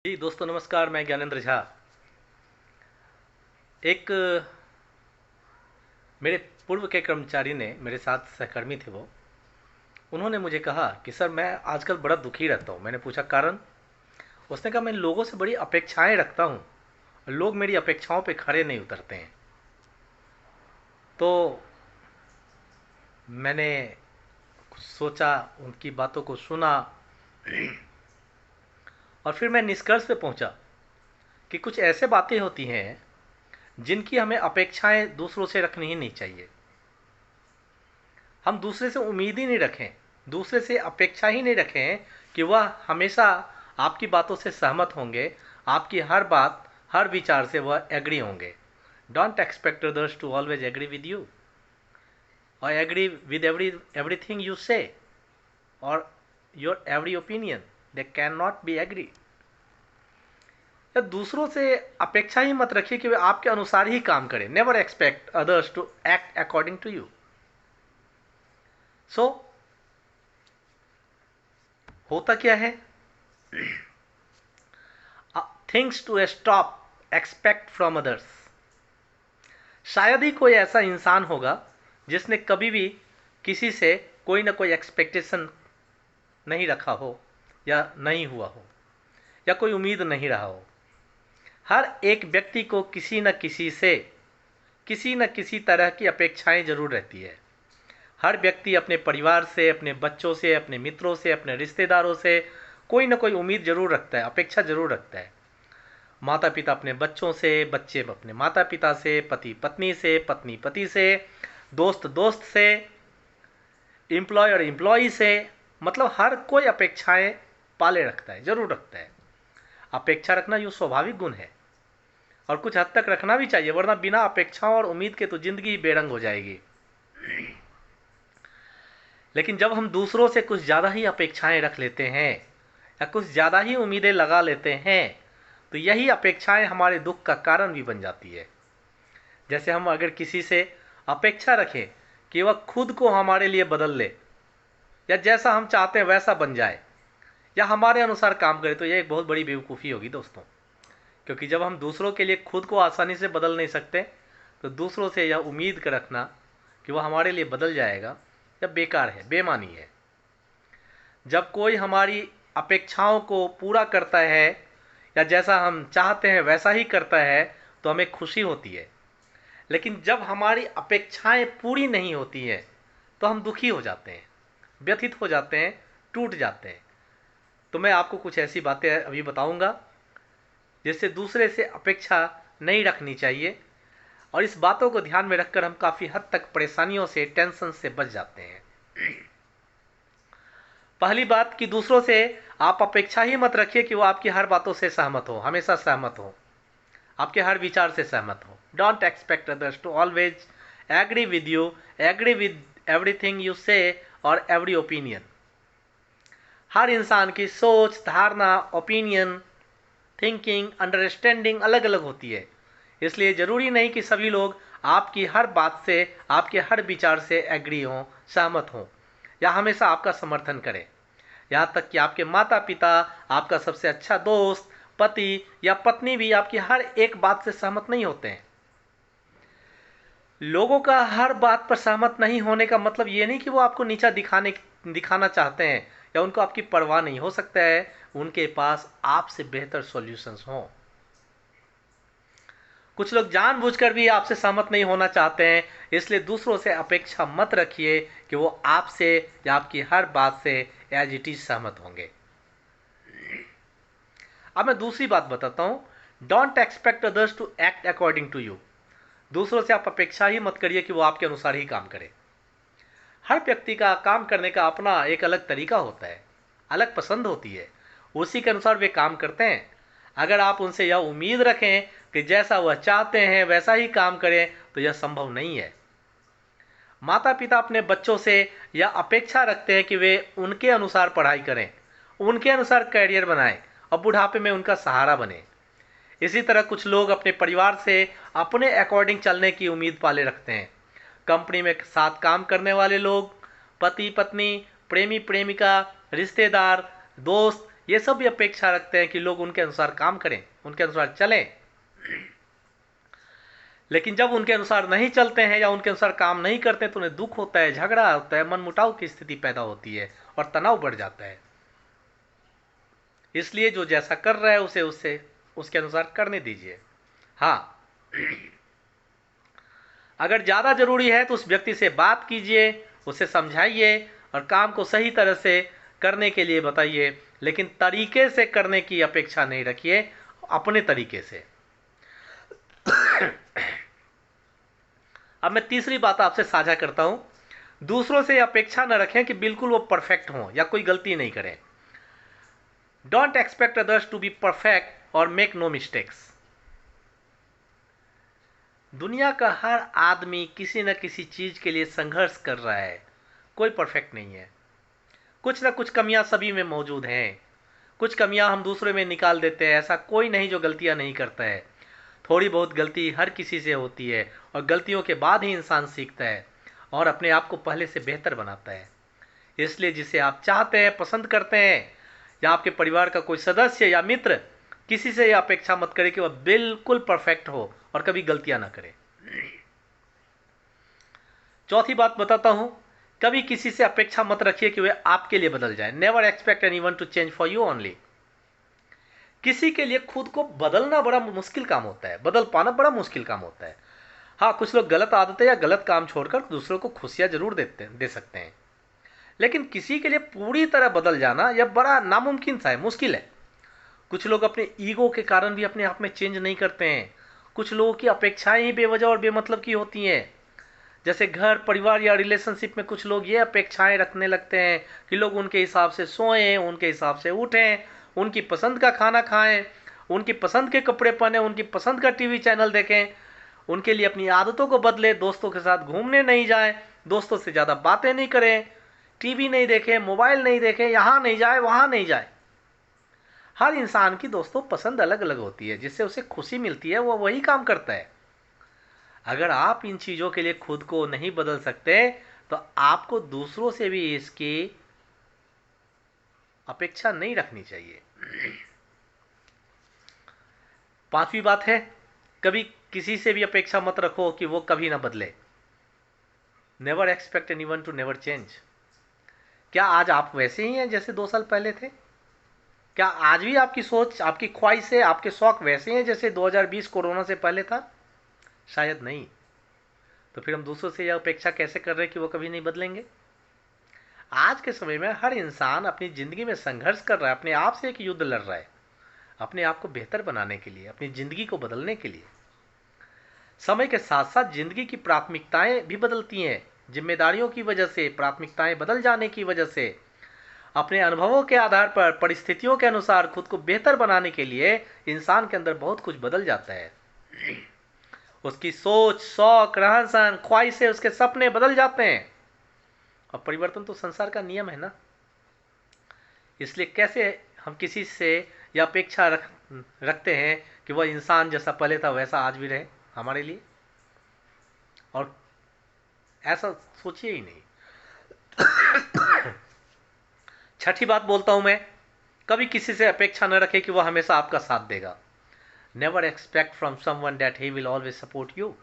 जी दोस्तों नमस्कार, मैं ज्ञानेंद्र झा। एक मेरे पूर्व के कर्मचारी ने, मेरे साथ सहकर्मी थे वो, उन्होंने मुझे कहा कि सर मैं आजकल बड़ा दुखी रहता हूँ। मैंने पूछा कारण? उसने कहा मैं लोगों से बड़ी अपेक्षाएं रखता हूँ, लोग मेरी अपेक्षाओं पे खरे नहीं उतरते हैं। तो मैंने कुछ सोचा, उनकी बातों को सुना और फिर मैं निष्कर्ष पे पहुंचा कि कुछ ऐसे बातें होती हैं जिनकी हमें अपेक्षाएं दूसरों से रखनी ही नहीं चाहिए। हम दूसरे से उम्मीद ही नहीं रखें, दूसरे से अपेक्षा ही नहीं रखें कि वह हमेशा आपकी बातों से सहमत होंगे, आपकी हर बात हर विचार से वह एग्री होंगे। Don't expect others to always agree with you और agree with everything you say और your every opinion. They can not be agree. या दूसरों से अपेक्षा ही मत रखिए कि वे आपके अनुसार ही काम करें। Never expect others to act according to you. So होता क्या है, things to stop expect from others. शायद ही कोई ऐसा इंसान होगा जिसने कभी भी किसी से कोई ना कोई एक्सपेक्टेशन नहीं रखा हो या नहीं हुआ हो या कोई उम्मीद नहीं रहा हो। हर एक व्यक्ति को किसी न किसी से किसी न किसी तरह की अपेक्षाएं जरूर रहती है। हर व्यक्ति अपने परिवार से, अपने बच्चों से, अपने मित्रों से, अपने रिश्तेदारों से कोई ना कोई उम्मीद जरूर रखता है, अपेक्षा जरूर रखता है। माता पिता अपने बच्चों से, बच्चे अपने माता पिता से, पति पत्नी से, पत्नी पति से, दोस्त दोस्त से, एम्प्लॉय और एम्प्लॉय से, मतलब हर कोई अपेक्षाएं पाले रखता है, जरूर रखता है। अपेक्षा रखना यूँ स्वाभाविक गुण है और कुछ हद तक रखना भी चाहिए, वरना बिना अपेक्षाओं और उम्मीद के तो जिंदगी बेरंग हो जाएगी। लेकिन जब हम दूसरों से कुछ ज़्यादा ही अपेक्षाएं रख लेते हैं या कुछ ज़्यादा ही उम्मीदें लगा लेते हैं, तो यही अपेक्षाएं हमारे दुख का कारण भी बन जाती है। जैसे हम अगर किसी से अपेक्षा रखें कि वह खुद को हमारे लिए बदल ले या जैसा हम चाहते हैं वैसा बन जाए या हमारे अनुसार काम करे, तो यह एक बहुत बड़ी बेवकूफ़ी होगी दोस्तों। क्योंकि जब हम दूसरों के लिए खुद को आसानी से बदल नहीं सकते, तो दूसरों से यह उम्मीद कर रखना कि वह हमारे लिए बदल जाएगा यह बेकार है, बेमानी है। जब कोई हमारी अपेक्षाओं को पूरा करता है या जैसा हम चाहते हैं वैसा ही करता है, तो हमें खुशी होती है। लेकिन जब हमारी अपेक्षाएं पूरी नहीं होती हैं, तो हम दुखी हो जाते हैं, व्यथित हो जाते हैं, टूट जाते हैं। तो मैं आपको कुछ ऐसी बातें अभी बताऊंगा जिससे दूसरे से अपेक्षा नहीं रखनी चाहिए, और इस बातों को ध्यान में रखकर हम काफ़ी हद तक परेशानियों से, टेंशन से बच जाते हैं। पहली बात कि दूसरों से आप अपेक्षा ही मत रखिए कि वो आपकी हर बातों से सहमत हो, हमेशा सहमत हो, आपके हर विचार से सहमत हो। Don't expect others to always agree with you, agree with everything you say और एवरी ओपिनियन। हर इंसान की सोच, धारणा, ओपिनियन, थिंकिंग, अंडरस्टैंडिंग अलग अलग होती है। इसलिए ज़रूरी नहीं कि सभी लोग आपकी हर बात से, आपके हर विचार से एग्री हों, सहमत हों या हमेशा आपका समर्थन करें। यहाँ तक कि आपके माता पिता, आपका सबसे अच्छा दोस्त, पति या पत्नी भी आपकी हर एक बात से सहमत नहीं होते हैं। लोगों का हर बात पर सहमत नहीं होने का मतलब ये नहीं कि वो आपको नीचा दिखाना चाहते हैं या उनको आपकी परवाह नहीं। हो सकता है उनके पास आपसे बेहतर सॉल्यूशंस हों। कुछ लोग जानबूझकर भी आपसे सहमत नहीं होना चाहते हैं, इसलिए दूसरों से अपेक्षा मत रखिए कि वो आपसे या आपकी हर बात से एज इट इज सहमत होंगे। अब मैं दूसरी बात बताता हूं। Don't expect others to act according to you. दूसरों से आप अपेक्षा ही मत करिए कि वो आपके अनुसार ही काम करे। हर व्यक्ति का काम करने का अपना एक अलग तरीका होता है, अलग पसंद होती है, उसी के अनुसार वे काम करते हैं। अगर आप उनसे यह उम्मीद रखें कि जैसा वह चाहते हैं वैसा ही काम करें, तो यह संभव नहीं है। माता पिता अपने बच्चों से यह अपेक्षा रखते हैं कि वे उनके अनुसार पढ़ाई करें, उनके अनुसार करियर बनाएं और बुढ़ापे में उनका सहारा बने। इसी तरह कुछ लोग अपने परिवार से अपने अकॉर्डिंग चलने की उम्मीद पाले रखते हैं। कंपनी में साथ काम करने वाले लोग, पति पत्नी, प्रेमी प्रेमिका, रिश्तेदार, दोस्त ये सब भी अपेक्षा रखते हैं कि लोग उनके अनुसार काम करें, उनके अनुसार चलें। लेकिन जब उनके अनुसार नहीं चलते हैं या उनके अनुसार काम नहीं करते तो उन्हें दुख होता है, झगड़ा होता है, मनमुटाव की स्थिति पैदा होती है और तनाव बढ़ जाता है। इसलिए जो जैसा कर रहा है उसे उसके अनुसार करने दीजिए। हाँ, अगर ज़्यादा जरूरी है तो उस व्यक्ति से बात कीजिए, उसे समझाइए और काम को सही तरह से करने के लिए बताइए, लेकिन तरीके से करने की अपेक्षा नहीं रखिए, अपने तरीके से। अब मैं तीसरी बात आपसे साझा करता हूं। दूसरों से अपेक्षा न रखें कि बिल्कुल वो परफेक्ट हों या कोई गलती नहीं करें। Don't expect others to be perfect और मेक नो मिस्टेक्स। दुनिया का हर आदमी किसी न किसी चीज के लिए संघर्ष कर रहा है, कोई परफेक्ट नहीं है। कुछ ना कुछ कमियां सभी में मौजूद हैं। कुछ कमियां हम दूसरे में निकाल देते हैं, ऐसा कोई नहीं जो गलतियां नहीं करता है। थोड़ी बहुत गलती हर किसी से होती है और गलतियों के बाद ही इंसान सीखता है और अपने आप को पहले से बेहतर बनाता है। इसलिए जिसे आप चाहते हैं, पसंद करते हैं, या आपके परिवार का कोई सदस्य या मित्र, किसी से यह अपेक्षा मत करें कि वह बिल्कुल परफेक्ट हो और कभी गलतियां ना करे। चौथी बात बताता हूं, कभी किसी से अपेक्षा मत रखिए कि वह आपके लिए बदल जाए। Never expect anyone to change for you only. किसी के लिए खुद को बदलना बड़ा मुश्किल काम होता है, बदल पाना बड़ा मुश्किल काम होता है। हाँ, कुछ लोग गलत आदतें या गलत काम छोड़कर दूसरों को खुशियां जरूर दे सकते हैं, लेकिन किसी के लिए पूरी तरह बदल जाना यह बड़ा नामुमकिन सा है, मुश्किल है। कुछ लोग अपने ईगो के कारण भी अपने आप में चेंज नहीं करते हैं। कुछ लोगों की अपेक्षाएं ही बेवजह और बेमतलब की होती हैं। जैसे घर परिवार या रिलेशनशिप में कुछ लोग ये अपेक्षाएं रखने लगते हैं कि लोग उनके हिसाब से सोएं, उनके हिसाब से उठें, उनकी पसंद का खाना खाएं, उनकी पसंद के कपड़े पहने, उनकी पसंद का टीवी चैनल देखें, उनके लिए अपनी आदतों को बदले, दोस्तों के साथ घूमने नहीं जाएं, दोस्तों से ज़्यादा बातें नहीं करें, टीवी नहीं देखें, मोबाइल नहीं देखें, यहाँ नहीं जाए वहाँ नहीं जाए। हर इंसान की दोस्तों पसंद अलग अलग होती है, जिससे उसे खुशी मिलती है वो वही काम करता है। अगर आप इन चीज़ों के लिए खुद को नहीं बदल सकते तो आपको दूसरों से भी इसकी अपेक्षा नहीं रखनी चाहिए। पांचवी बात है, कभी किसी से भी अपेक्षा मत रखो कि वो कभी ना बदले। Never expect anyone to never change. क्या आज आप वैसे ही हैं जैसे 2 साल पहले थे? क्या आज भी आपकी सोच, आपकी ख्वाहिशें, आपके शौक वैसे हैं जैसे 2020 कोरोना से पहले था? शायद नहीं। तो फिर हम दूसरों से यह अपेक्षा कैसे कर रहे हैं कि वो कभी नहीं बदलेंगे? आज के समय में हर इंसान अपनी जिंदगी में संघर्ष कर रहा है, अपने आप से एक युद्ध लड़ रहा है, अपने आप को बेहतर बनाने के लिए, अपनी जिंदगी को बदलने के लिए। समय के साथ साथ जिंदगी की प्राथमिकताएं भी बदलती हैं। जिम्मेदारियों की वजह से, प्राथमिकताएं बदल जाने की वजह से, अपने अनुभवों के आधार पर, परिस्थितियों के अनुसार खुद को बेहतर बनाने के लिए इंसान के अंदर बहुत कुछ बदल जाता है। उसकी सोच, शौक, रहन सहन, ख्वाहिशें, उसके सपने बदल जाते हैं। और परिवर्तन तो संसार का नियम है ना। इसलिए कैसे हम किसी से यह अपेक्षा रखते हैं कि वह इंसान जैसा पहले था वैसा आज भी रहे हमारे लिए, और ऐसा सोचिए ही नहीं। छठी बात बोलता हूं मैं, कभी किसी से अपेक्षा न रखें कि वह हमेशा आपका साथ देगा। Never expect from someone that he will always support you.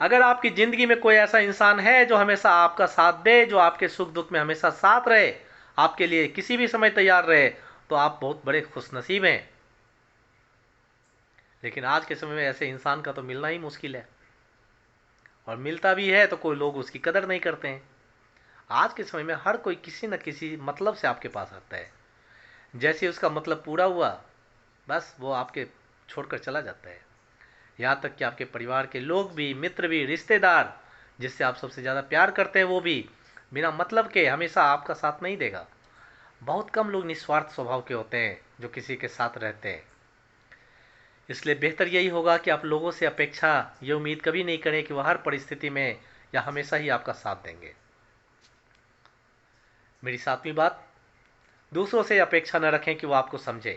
अगर आपकी जिंदगी में कोई ऐसा इंसान है जो हमेशा आपका साथ दे, जो आपके सुख दुख में हमेशा साथ रहे, आपके लिए किसी भी समय तैयार रहे, तो आप बहुत बड़े खुशनसीब हैं। लेकिन आज के समय में ऐसे इंसान का तो मिलना ही मुश्किल है, और मिलता भी है तो कोई लोग उसकी कदर नहीं करते हैं। आज के समय में हर कोई किसी न किसी मतलब से आपके पास आता है। जैसे उसका मतलब पूरा हुआ, बस वो आपके छोड़कर चला जाता है। यहाँ तक कि आपके परिवार के लोग भी, मित्र भी, रिश्तेदार, जिससे आप सबसे ज़्यादा प्यार करते हैं, वो भी बिना मतलब के हमेशा आपका साथ नहीं देगा। बहुत कम लोग निस्वार्थ स्वभाव के होते हैं जो किसी के साथ रहते हैं। इसलिए बेहतर यही होगा कि आप लोगों से अपेक्षा, ये उम्मीद कभी नहीं करें कि वह हर परिस्थिति में या हमेशा ही आपका साथ देंगे। मेरी 7वीं बात, दूसरों से अपेक्षा न रखें कि वो आपको समझे।